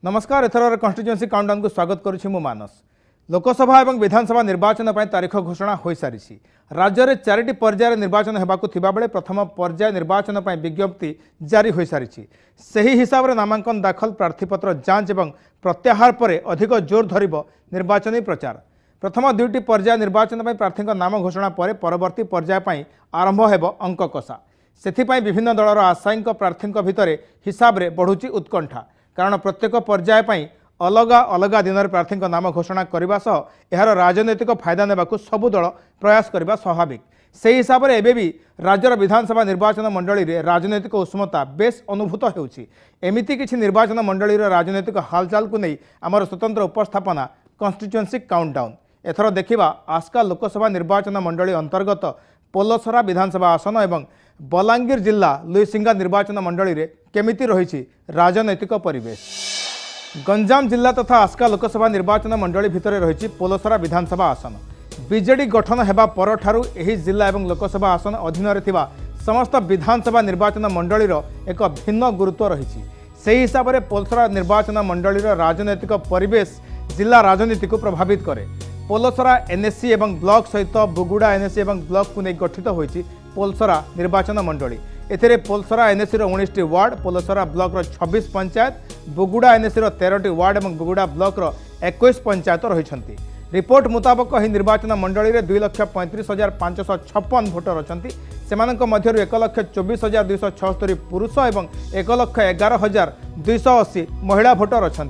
नमस्कार एथर constituency countdown को स्वागत करुछि मु मानस। लोकसभा और विधानसभा निर्वाचन पर तारीख घोषणा हो सारी। राज्य में 4टी पर्यायर निर्वाचन होबाकु थिबा बेले प्रथम पर्याय निर्वाचन पर विज्ञप्ति जारी हो सारी। सही हिसाब से नामांकन दाखल प्रार्थीपत्र जांच और प्रत्याहार पर अधिक जोर धरिब निर्वाचन प्रचार। प्रथम 2टी पर्याय निर्वाचन पर प्रार्थी नाम घोषणा पर परवर्ती पर्याय पर आरंभ होब अंक कषा। से विभिन्न दलर आशायी प्रार्थी भितर हिसाब से बढ़ुची उत्कंठा, कारण प्रत्येक पर्याय पर अलग अलग दिन में प्रार्थी नाम घोषणा करने सह यार राजनैतिक फायदा नेबा सबु दल प्रयास करने स्वाभाविक। से हिसाब से एबे भी राज्यर विधानसभा निर्वाचन मंडली रे राजनैतिक उष्मता बेस अनुभूत होउछि। एमिति किछि निर्वाचन मंडली रे राजनैतिक हालचाल को नहीं आमर स्वतंत्र उपस्थापना कन्स्टिट्युएंसी काउंटडाउन। एथर देखिबा आस्का लोकसभा निर्वाचन मंडली अंतर्गत पोलसरा विधानसभा आसन एवं बलांगीर जिला लुईसिंगा निर्वाचन मंडली रे केमिति रहिछि राजनैतिक परिवेश। गंजाम जिला तथा आस्का लोकसभा निर्वाचन मंडली भितर रहिछि पोलसरा विधानसभा आसन। बीजेडी गठन हेबा परठारु एही जिला एवं लोकसभा आसन अधीन रे थिबा समस्त विधानसभा निर्वाचन मंडलीर एक भिन्न गुरुत्व रहिछि। सेही हिसाब रे पोलसरा निर्वाचन मंडलीर राजनैतिक परिवेश जिला राजनीति को प्रभावित करे। पोलसरा एनएससी एवं ब्लॉक सहित बुगुड़ा एनएससी एवं ब्लॉक को नहीं गठित होइछि पोलसरा निर्वाचन मंडली। एथिरे पोलसरा एनएससी 19टी ward, Polasara block 26 panchayat, Buguda NSC 13टी वार्ड और बुगुड़ा ब्लॉक 21 पंचायत रही। रिपोर्ट मुताबक ही निर्वाचन मंडली में 2,35,556 भोटर अच्छा। से 1,24,276 पुरुष और 1,11,280 महिला भोटर अच्छा।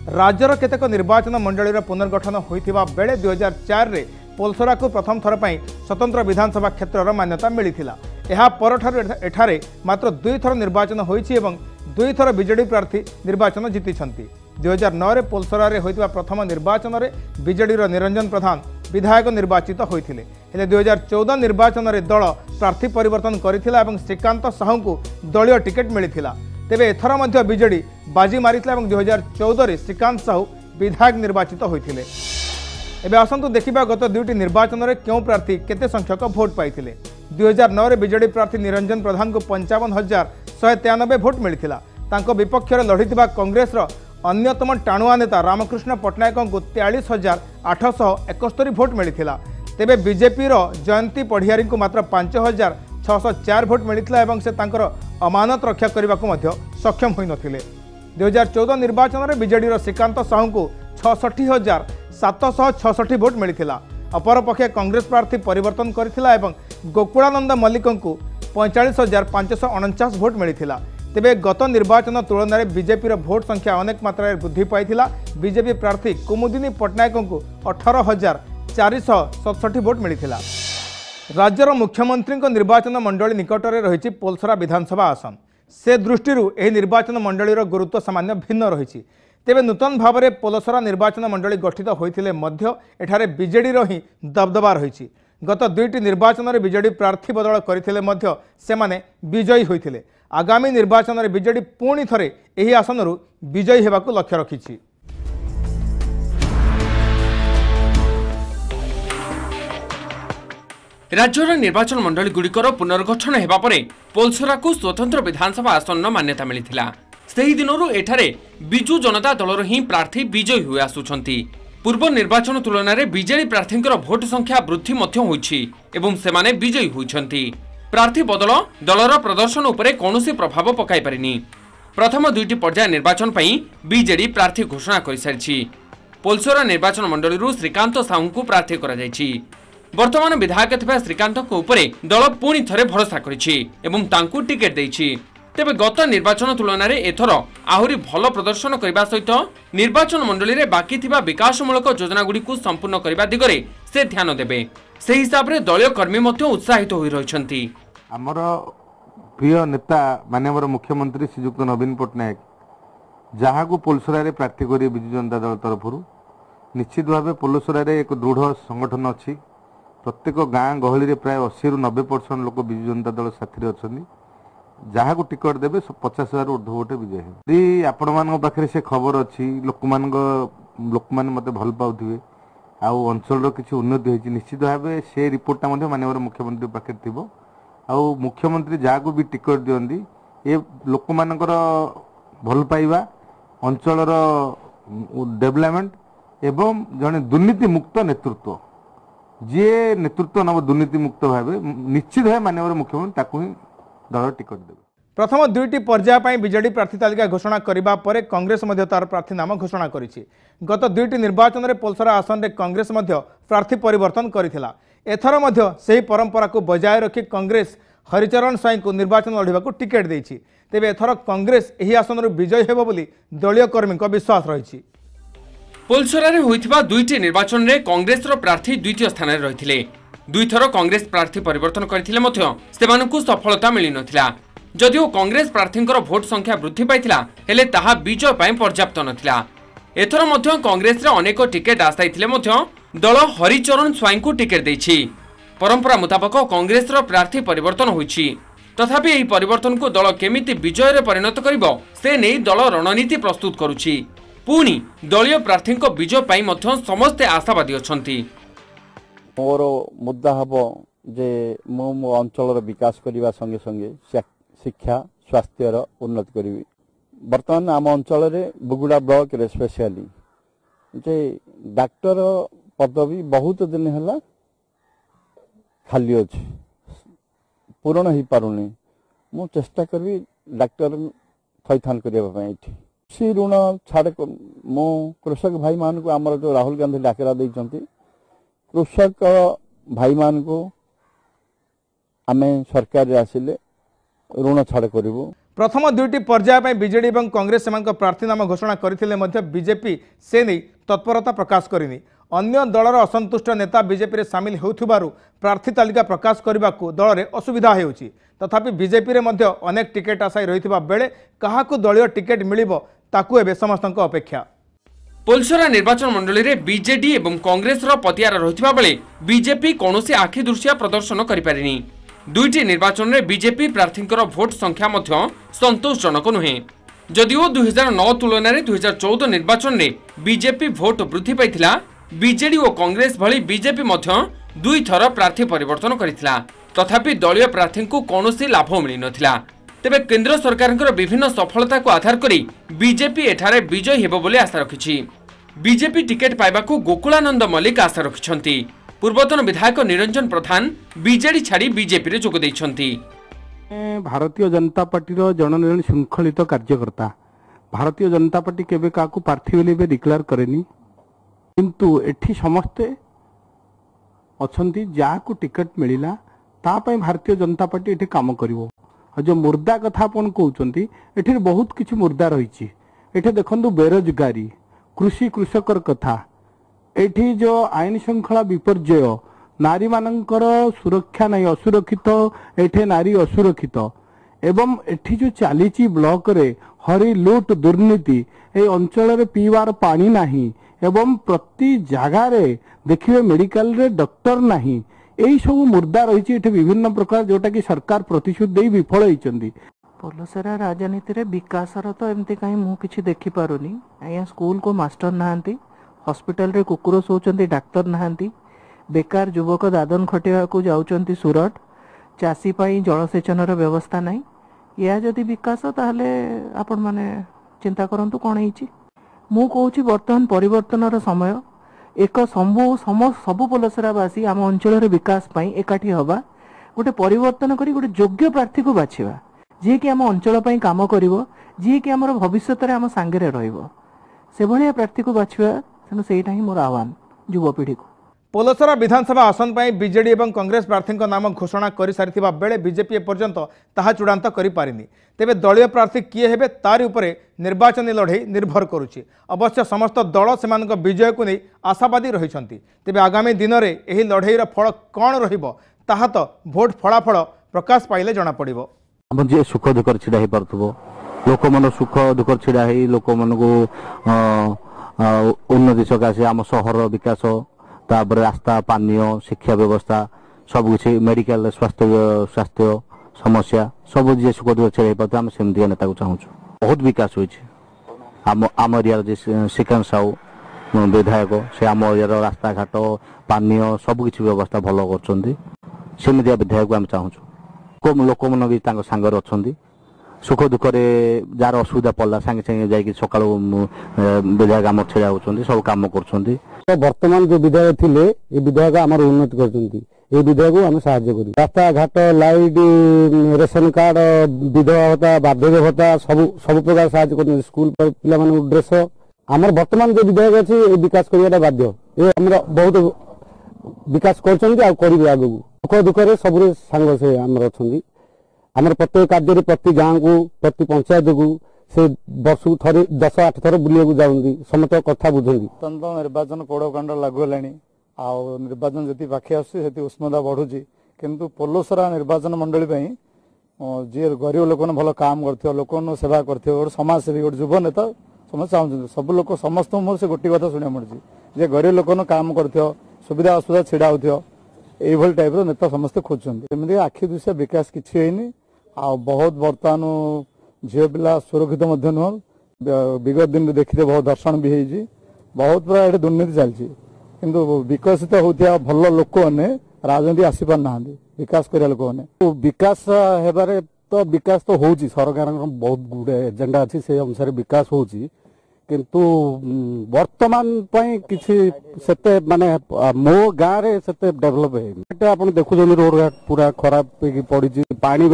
राज्यर केतेक निर्वाचन मंडली पुनर्गठन होता बेले 2004 रे पोलसरा को प्रथम थर पर स्वतंत्र विधानसभा क्षेत्र मान्यता मिलता। यह परठारु एठारे मात्र 2 थर निर्वाचन होइछि एवं 2 थर बीजेडी प्रार्थी निर्वाचन जीति। 2009 रे पोलसरा रे होइतिबा प्रथम निर्वाचन रे बीजेडी निरंजन प्रधान विधायक निर्वाचित होइथिले। हेले 2014 निर्वाचन रे दल प्रार्थी परिवर्तन करिथिला एवं श्रीकांत साहू को दलीय टिकेट मिलिथिला। तेबे एथर मध्य बीजेडी बाजी मारिथिला एवं 2014 रे श्रीकांत साहू विधायक निर्वाचित होइथिले। एबे आसंतु देखिबा गत 2टी निर्वाचन रे क्यों प्रार्थी केते संख्यक भोट पाइथिले। 2009 रे बीजेडी प्रार्थी निरंजन प्रधान को 55,193 भोट मिलिथिला। तांको विपक्ष रे लढिथिबा कांग्रेस रो अन्यतम टाणुआ नेता रामकृष्ण पटनायक को 43,871 भोट मिलिथिला। तेबे बीजेपी रो जयंती पढ़ियारी को मात्र 5,604 भोट मिलिथिला एवं से तांकर अमानत रक्षा करने को मध्य सक्षम होई नथिले। 2014 निर्वाचन में बीजेडी रो श्रीकांत साहू को 66,766 भोट मिलिथिला। अपरपक्षे कांग्रेस प्रार्थी परिवर्तन करथिला एवं गोकुलानंद मल्लिक को 45,549 भोट मिलिथिला। तेबे गत निर्वाचन तुलन में बीजेपी भोट संख्या अनेक मात्रा वृद्धि पाइथिला। बीजेपी प्रार्थी कुमुदिनी पटनायक को 18,467 भोट मिलिथिला। राज्यर मुख्यमंत्री निर्वाचन मंडली निकट में रही पोलसरा विधानसभा आसन। से दृष्टि यह निर्वाचन मंडलीर गुरुत्व सामान्य भिन्न रही। तेबे नूतन भाव में पोलसरा निर्वाचन मंडली गठित होते मध्य एठारे बीजेडी ही दबदबा रही। गत 2टी निर्वाचन में बीजेडी प्रार्थी बदल करथिले मध्य सेमाने विजयी होइथिले। आगामी निर्वाचन में बीजेडी पुणी थरे एही आसनरु विजयी हेबाकु लक्ष्य रखिछि। राज्यर निर्वाचन मंडली गुड़िकर पुनर्गठन हेबा परे पोलसरा को स्वतंत्र विधानसभा आसन मान्यता मिलिथिला। सेही दिनरु एठारे बिजु जनता दलर ही प्रार्थी विजयी हुए आसुछंती। पूर्व निर्वाचन तुलन में बीजेडी प्रार्थींकर भोट संख्या वृद्धि मध्य होइछि एवं सेमाने विजयी होइछंती। प्रार्थी बदल दलर प्रदर्शन उपरे कौनसी प्रभाव पकाई पारिनी। प्रथम 2टी पर्याय निर्वाचन पई बीजेडी प्रार्थी घोषणा कर सारिछि। पोलसरा निर्वाचन मंडली श्रीकांत साहू को प्रार्थी करा जायछि। वर्तमान विधायक थिबा श्रीकांत को उपरे दल पुणी थरे भरोसा करिछि एवं तांकु टिकेट दैछि। तेबे गत निर्वाचन तुलन में एथर आहुरी भल प्रदर्शन करने सहित निर्वाचन मंडली रे बाकी थिबा विकासमूलक योजना गुड़ी को संपूर्ण करने दिगरे से ध्यान देबे। से हिसाब रे दलीय कर्मी मध्य उत्साहित होई रहिछंती। हमर प्रिय नेता माननीय मुख्यमंत्री श्रीयुक्त नवीन पटनायक जहाँ को पोलसरा रे प्रार्थी करिए बिजु जनता दल तरफ निश्चित भाव पोलसरा रे एक दृढ़ संगठन अच्छी। प्रत्येक गाँ गहली रे प्राय 80 ରୁ 90% लोक बिजु जनता दल साथी अच्छा। जहाँ को टिकट देवे 50,000 ऊर्ध्व भोटे विजय है। यदि आपण मान पाखे से खबर अच्छी लोक मैंने मत भल पाथे आउ अंचल किसी उन्नति होती निश्चित भाव से रिपोर्टा माननीय मुख्यमंत्री पाखे थी। आउ मुख्यमंत्री जहाँ को भी टिकट दिखती ये लोक मान भल पाइबा अंचलर डेवलपमेंट एवं जड़े दुर्नीति मुक्त नेतृत्व जी नेतृत्व नव दुर्नीति मुक्त भाव निश्चित भाव माननीय मुख्यमंत्री दल टिकट देवे। प्रथम दुईटी पर्याय पर बीजेडी प्रार्थी तालिका घोषणा करने पर कांग्रेस तार प्रार्थी नाम घोषणा करिछि। गत दुईटी निर्वाचन में पोलसरा आसन में कांग्रेस प्रार्थी परिवर्तन करथिला। एथर से परंपरा को बजाय रखी कांग्रेस हरिचरण स्वाई को निर्वाचन लड़ाक टिकेट देछि। तेबे एथर कांग्रेस एही आसन विजयी हेबो बोली दलीय कर्मी विश्वास रही। पोलसरारे होइथिबा दुईटी निर्वाचन में कांग्रेस प्रार्थी द्वितीय स्थान में रही। दुई थर कांग्रेस प्रार्थी परिवर्तन करथिले मध्य सेमानकु सफलता मिली नथिला। जदिओ कांग्रेस प्रार्थी भोट संख्या वृद्धि पाइथिला हेले ताहा विजय पाई पर्याप्त नथिला। एथर मध्य कांग्रेस रे अनेक टिकेट आसाइथिले मध्य दल हरिचरण स्वाई को टिकेट देछि। परंपरा मुताबक कांग्रेस प्रार्थी परिवर्तन होइछि। तथापि एही परिवर्तन को दल केमिति विजय रे परिणत करिवो से नै दल रणनीति प्रस्तुत करुछि। पुणी दलीय प्रार्थी विजय पाई मध्य समस्ते आशावादी अछंती। मोर मुद्दा हबो जे मो अंचल विकास करने संगे संगे शिक्षा स्वास्थ्य उन्नति करी। बर्तमान आम अंचल बुगुड़ा ब्लॉक रे स्पेशली जे डॉक्टर पदवी बहुत दिन है खाली अच्छे पूरण हो पारुनी। मु चेष्टा करी डॉक्टर थैथान करने कृषि ऋण छाड़ मो कृषक भाई मान को आमर जो राहुल गांधी डाकरा देइचंती कृषक भाई मान को आमे सरकार आसिले ऋण छाड़ करिवो। प्रथम दुईटी पर्याय पर बीजेडी और कांग्रेस सेमानक प्रार्थी नाम घोषणा करथिले मध्य बीजेपी से नहीं तत्परता प्रकाश करिनी। अन्य दलर असंतुष्ट नेता बीजेपी रे सामिल होउथिबारु प्रार्थी तालिका प्रकाश करने को दल में असुविधा होउछि। तथापि बीजेपी रे मध्य अनेक टिकेट आशाई रहिथिबा बेले काहाकु दलीय टिकेट मिलिबो ताकु एबे समस्तक अपेक्षा। पोलसरा निर्वाचन मंडली रे बीजेडी एवं कांग्रेस पतियार रहिथिबा बेले बीजेपी कौनसी आखि दृश्य प्रदर्शन करि पारिनी। दुईटी निर्वाचन में बीजेपी प्रार्थी भोट संख्या मध्य संतोषजनक नुहे। जदिओ 2009 तुलन में 2014 निर्वाचन में बीजेपी भोट वृद्धि पाइथिला, बीजेडी और कांग्रेस भली बीजेपी मध्य दुई थर प्रार्थी परिवर्तन करिथिला। तथापि दलीय प्रार्थी को कौनसी लाभ मिली नथिला। तेबे केंद्र सरकार विभिन्न सफलता को आधार करी बीजेपी एठारे विजय हेबो बोली आशा रखिछि। बीजेपी टिकेट पाइबाकू गोकुलानंद मल्लिक आशा रखिछंती। पूर्वतन विधायक निरंजन प्रधान बीजेडी छाड़ी बीजेपी रे जोग दैछंती। भारतीय जनता पार्टी रो जन शृंखलित कार्यकर्ता। भारतीय जनता पार्टी केबे काकू प्रार्थी बोली बे डिक्लेयर करेनी, किंतु एठी समस्ते अछंती जाकू टिकट मिलिला ता पय भारतीय जनता पार्टी एठी काम करिवो। जो मुर्दा कथा अपन कहउचंती एठी बहुत किछि मुर्दा रहिछि। एठी देखंतु बेरोजगारी, कृषि कृषकर कथा, एठी जो आईन श्रृंखला विपर्यय, नारी मानकर सुरक्षा नहीं, असुरक्षित एठे नारी असुरक्षित एवं एठी जो चलीची ब्लॉक रे हरि लुट दुर्नीति ए अंचल रे पीवार पानी नहीं एवं प्रति जगह रे देखिए मेडिकल रे डॉक्टर नहीं। यही सब मुर्दा रही विभिन्न प्रकार जोटा कि सरकार प्रतिशोध दे विफल होइचंदी। पोलसरा राजनीति रे विकासर तो एमती कहीं मु किछि देखि पारुनी। आया स्कूल को मास्टर नहांती, हॉस्पिटल रे कुकुर सोचंती, डाक्टर नहांती, बेकार युवक दादन खटिया को जाउचंती सुरट, चाषी पाई जलसेचन व्यवस्था नहीं। या जदि विकास ताहले आपण माने चिंता करंतु कोन हिची। मु कहूची वर्तमान परिवर्तनर समय एक सबु पोलसरावासी आम अंचल विकास पाई एकाठी हवा, गोटे परिवर्तन करी गोटे योग्य प्रार्थी को बाछिबा जी कि आम अंचल पाई काम करिवो, जी कि हमर भविष्यत रे आम सांगे रहिबो, से भलिया प्रार्थी को बाछिबा। तेणु सेटा ही मोर आह्वान युवपीढ़ी को। पोलसरा विधानसभा आसन पर बीजेडी और कांग्रेस प्रार्थी नाम घोषणा कर सारी बेले बीजेपी एपर्यंत ताहा चूड़ांत कर पारिनी। तेबे दलीय प्रार्थी किए हेबे तारि उपरे निर्वाचन लड़ई निर्भर करुछि। अवश्य समस्त दल सेमानक विजय को नहीं आशावादी रहिछंती। तेबे आगामी दिन में यह लड़ईर फल कौन रहिबो ताहा तो भोट फलाफल प्रकाश पाइले जना पड़िबो। हम जे सुख दुख छिड़ा हे परथबो, लोक मन सुख दुख छिड़ा हे लोक मन को उन्नति सकाशे आम सहर विकास, तापर रास्ता, पानीय, शिक्षा व्यवस्था सब किसी मेडिकल स्वास्थ्य समस्या सब जे सुख दुख छिड़ा पाते आम सेमती नेता को चाहूँ। बहुत विकास होइछि आम एरिया श्रीकांत साहू विधायक से आम एरिया रास्ता घाट पानीय सब किसी व्यवस्था भल करछंती। सेमितिया विधायक आम चाहूँ। लोक मन भी सांगर अच्छा सुख दुख जार असुविधा पड़ा सांगे सांगे जाकि सका विधायक आम छड़ा होती सब कम कर वर्तमान जो विधायक थे ये विधायक आम उन्नति कर विधायक आम साहय कर रास्ता घाट लाइट रेशन कार्ड विधवा भत्ता बार्धक्य भत्ता सब प्रकार साहय कर स्कूल पिला ड्रेस आम वर्तमान जो विधायक अच्छी विकास करवाटा बाध्य ये आम बहुत विकास कर आगू सुख दुख सब सांग से आम अच्छा आमर प्रत्येक कार्य प्रति गाँव को प्रति पंचायत को से वर्ष को थे 10-8 थर बुलिया जाऊँगी समस्त कथा बुझंती निर्वाचन कोड़कांड लागू है निर्वाचन जी पाखे आसती उष्णता बढ़ुची किंतु पोलोसरा निर्वाचन मंडली जी गरीब लोक भल काम कर लोक सेवा कर समाजसेवी गोटे युव नेता समस्त चाहते सब लोग समस्त मोर से गोटे कथा शुणा मिली जे गरीब लोक काम कर सुविधा असुविधा छिड़ा हो टाइप नेता समस्ते खोजुंट आखि दृश्य विकास किसी होनी बहुत बर्तमान झील पिला सुरक्षित नुह विगत दिन देखते बहुत दर्शन भी होती बहुत पूरा ये दुर्नीति चलती किंतु विकसित होता भल लोक मैंने राजनीति आसीपार ना विकास कर लोक मैंने विकास हेबारे तो विकास तो होची सरकार बहुत गुड़े एजेंडा अच्छी से अनुसार विकास होची किंतु वर्तमान किसी सेते माने मो गाँव रे सेते डेवलप है आप देखुं रोड घाट पूरा खराब पड़ी पानी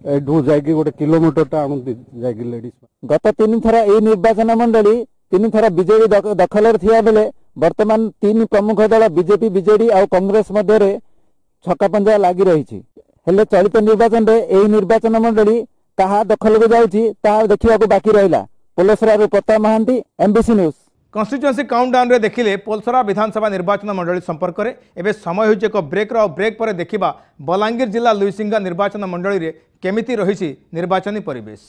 गोटे किलोमीटर टा लेडीज गत 3 थर ए निर्वाचन मंडली 3 थर बीजेडी दखल थिया बेले वर्तमान 3 प्रमुख दल बीजेपी बीजेडी और कांग्रेस मध्य छक्का पंजा लगी रही हेले चलित निर्वाचन रे ए निर्वाचन मंडली कहा दखल को जाउची ताहा देखिबा बाकी रहिला Polasara Pratap Mohanty MBC news constituency countdown रे देखिले पोलसरा विधानसभा निर्वाचन मंडली संपर्क में एवं समय होइछ एक ब्रेक पर देखिबा बलांगीर जिला लुइसिंगा निर्वाचन मंडली रे केमिति रहिछि निर्वाचनी परिवेश।